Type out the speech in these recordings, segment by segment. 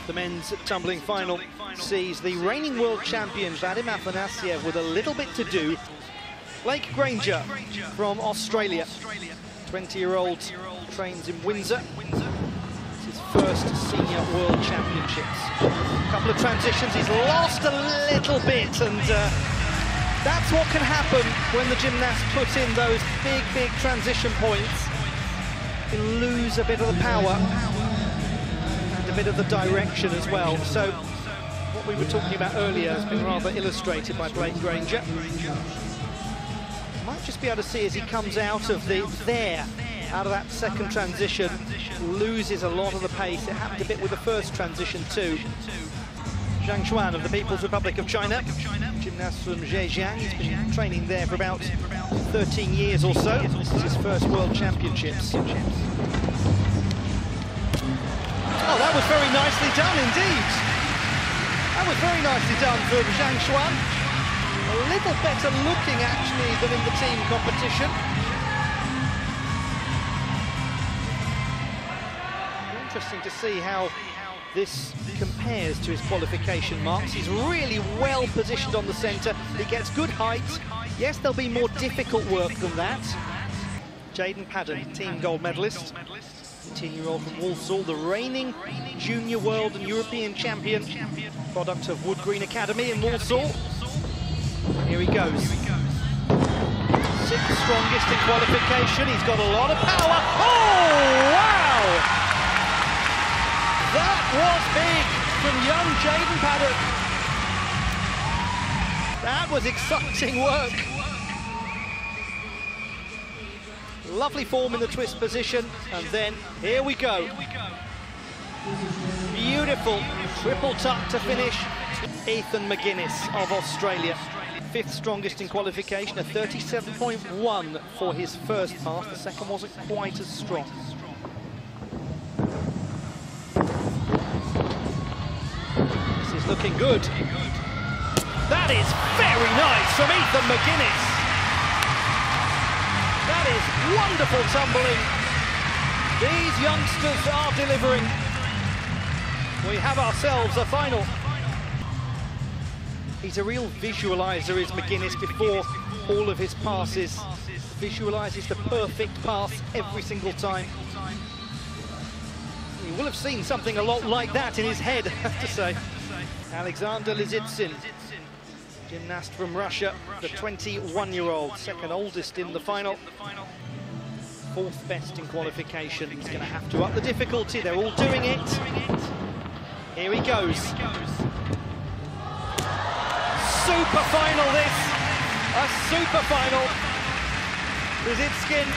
The men's tumbling final sees the reigning world champion Vadim Afanasyev with a little bit to do. Blake Granger from Australia, 20-year-old, trains in Windsor. It's his first senior world championships. A couple of transitions, he's lost a little bit, and that's what can happen when the gymnast puts in those big transition points. You can lose a bit of the power and a bit of the direction as well. So what we were talking about earlier has been rather illustrated by Blake Granger. Might just be able to see as he comes out of out of that second transition, loses a lot of the pace. It happened a bit with the first transition too. Zhang Xuan of the People's Republic of China, gymnast from Zhejiang. He's been training there for about 13 years or so. This is his first World Championships. Oh, that was very nicely done indeed. That was very nicely done from Zhang Xuan. A little better looking actually than in the team competition. Interesting to see how this compares to his qualification marks. He's really well positioned on the centre. He gets good height. Yes, there'll be more difficult work than that. Kaden Brown, team gold medalist, 18-year-old from Walsall, the reigning junior world and European champion, product of Wood Green Academy in Walsall. Here he goes. Sixth strongest in qualification. He's got a lot of power. Oh, wow! That was big from young Kaden Brown. That was exciting work. Lovely form in the twist position, and then here we go. Beautiful triple tuck to finish. Ethan McGuinness of Australia, fifth strongest in qualification, a 37.1 for his first pass. The second wasn't quite as strong. This is looking good. That is very nice from Ethan McGuinness. That is wonderful tumbling. These youngsters are delivering. We have ourselves a final. He's a real visualizer, is McGuinness, before all of his passes. Visualises the perfect pass every single time. You will have seen something a lot like that in his head, I have to say. Aleksandr Lisitsyn, gymnast from Russia, the 21-year-old, second oldest in the final. Fourth best in qualification. He's going to have to up the difficulty. They're all doing it. Here he goes. Super final this. A super final. Lisitsyn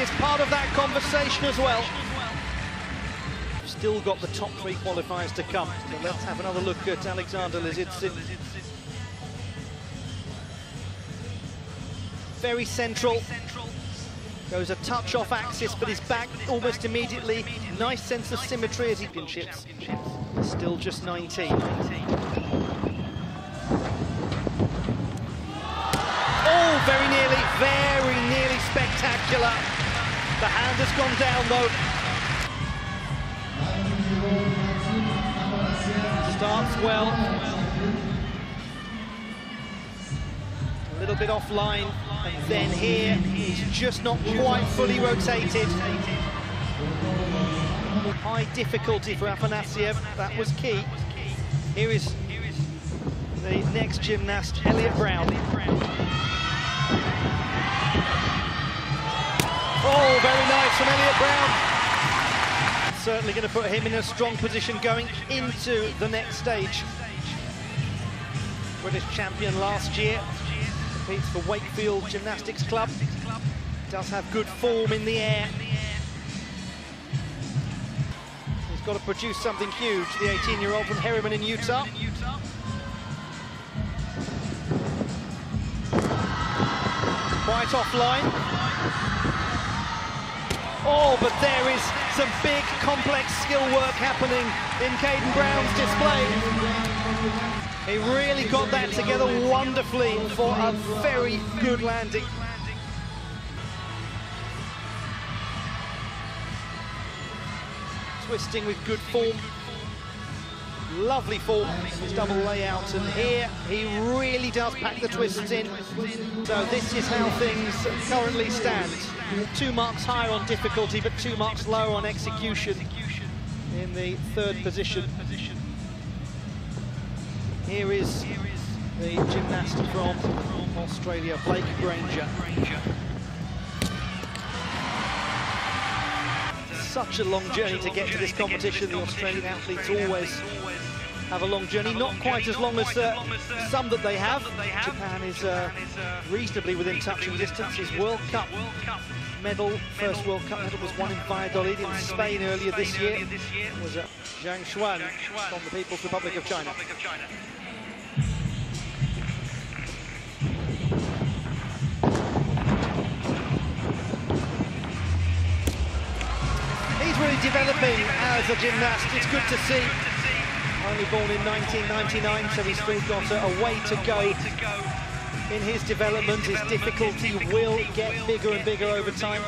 is part of that conversation as well. Still got the top three qualifiers to come. So let's have another look at Aleksandr Lisitsyn. Very central. Goes a touch off axis, but is back almost immediately. Nice sense of symmetry as he championships. Still just 19. Oh, very nearly spectacular. The hand has gone down though. Starts well. A little bit offline, and then here he's just not quite fully rotated. High difficulty for Afanasyev, that was key. Here is the next gymnast, Elliott Browne. Oh, very nice from Elliott Browne. Certainly going to put him in a strong position going into the next stage. British champion last year, competes for Wakefield Gymnastics Club. Does have good form in the air. He's got to produce something huge, the 18-year-old from Herriman in Utah. Quite offline. Oh, but there is some big, complex skill work happening in Kaden Brown's display. He really got that together wonderfully for a very good landing. Twisting with good form. Lovely form, his double layout, and here he really does pack the twists in. So this is how things currently stand. 2 marks higher on difficulty, but 2 marks lower on execution in the 3rd position. Here is the gymnast from Australia, Blake Granger. Such a long journey to get to this competition. The Australian athletes always have a long journey, not quite as long as some that they have. Japan is reasonably within touching distance. His World Cup medal, first World Cup medal, was won in Valladolid in Spain earlier this year. It was Zhang Xuan from the People's Republic of China. He's really developing as a gymnast. It's good to see. Only born in 1999, so he's still got a way to go in his development. His difficulty will get bigger and bigger over time.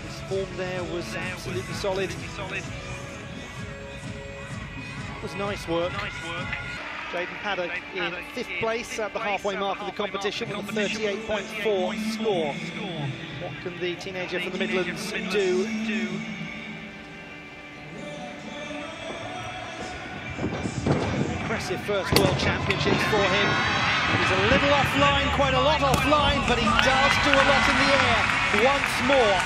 His form there was absolutely solid. It was nice work. Jaden Paddock in 5th place at the halfway mark of the competition with a 38.4 score. What can the teenager from the Midlands do? Impressive first World Championships for him. He's a little offline, quite a lot offline, but he does do a lot in the air once more.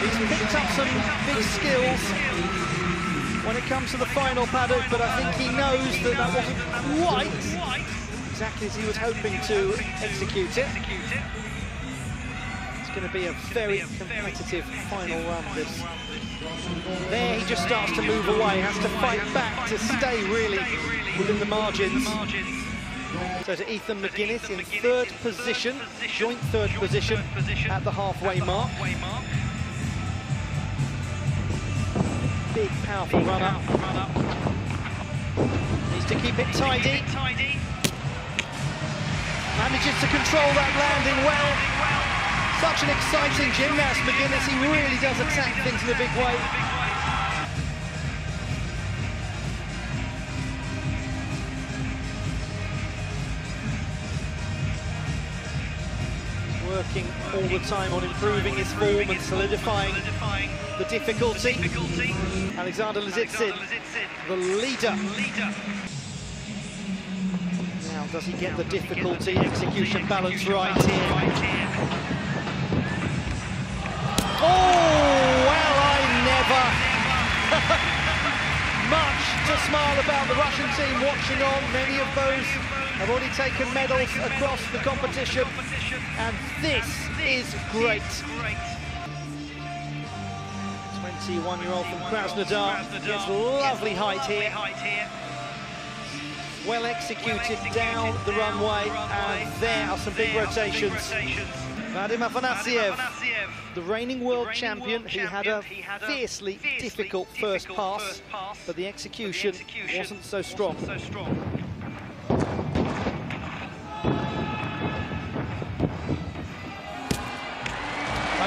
He's picked up some big skills when it comes to the final, Paddock, but I think he knows that that wasn't quite exactly as he was hoping to execute it. It's going to be a very competitive final run, this. There he just starts to move away, has to fight back to stay really within the margins. So to Ethan McGuinness in 3rd position, joint 3rd position at the halfway mark. Big, powerful run-up. Needs to keep it tidy. Manages to control that landing well. Such an exciting gymnast, McGuinness. He really does attack things in a big way. Working all the time on improving his form and solidifying the difficulty. Aleksandr Lisitsyn, the leader. Now, does he get the difficulty, execution balance right here? Oh, well, I never. Much to smile about. The Russian team watching on. Many of those have already taken medals across the competition, and this is great. 21-year-old from Krasnodar gets lovely height here. Well executed down the runway, and there are some big rotations. Vadim Afanasyev, the reigning world champion, he had a fiercely difficult first pass, but the execution wasn't so strong.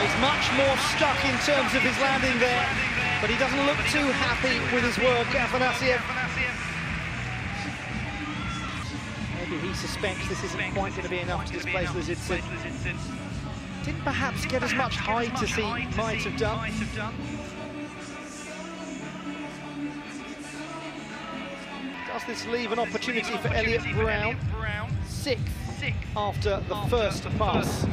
He's much more stuck in terms of his landing there, but he doesn't look too happy with his work, Afanasyev. Maybe he suspects this isn't quite going to be enough to displace Lisitsyn. Didn't perhaps get as much height as he might have done. Does this leave an opportunity for Elliott Browne? 6th after the first pass.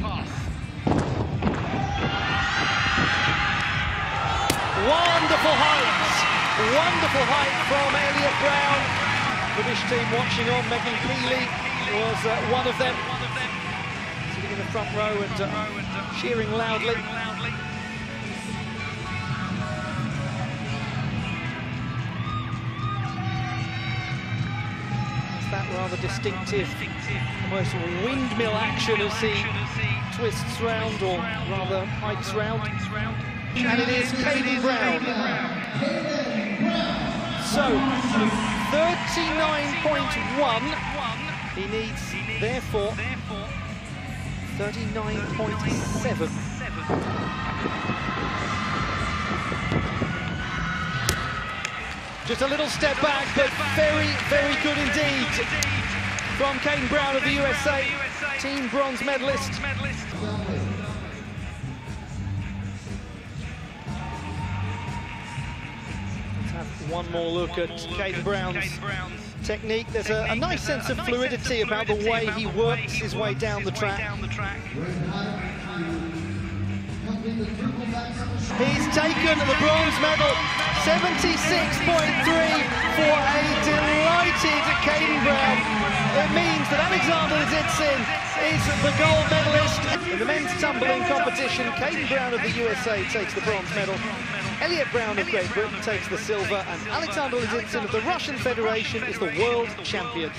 Wonderful height from Elliott Browne. British team watching on. Megan Keeley was one of them, sitting in the front row and cheering loudly. It's that rather distinctive, almost windmill action as he twists round, or rather hikes round. And it is Kaden Brown. So, 39.1. He needs, therefore, 39.7. Just a little step back, but very, very good indeed from Kaden Brown of the USA, team bronze medalist. Let's have one more look at Kaden Brown's technique. There's a nice sense of fluidity about the way he works his way down the track. He's taken the bronze medal, 76.3 for a delighted Kaden Brown. It means that Aleksandr Lisitsyn is the gold medalist. In the men's tumbling competition, Kaden Brown of the USA takes the bronze medal. Elliott Browne of Great Britain takes the silver, and Aleksandr Lisitsyn of the Russian Federation is the world champion.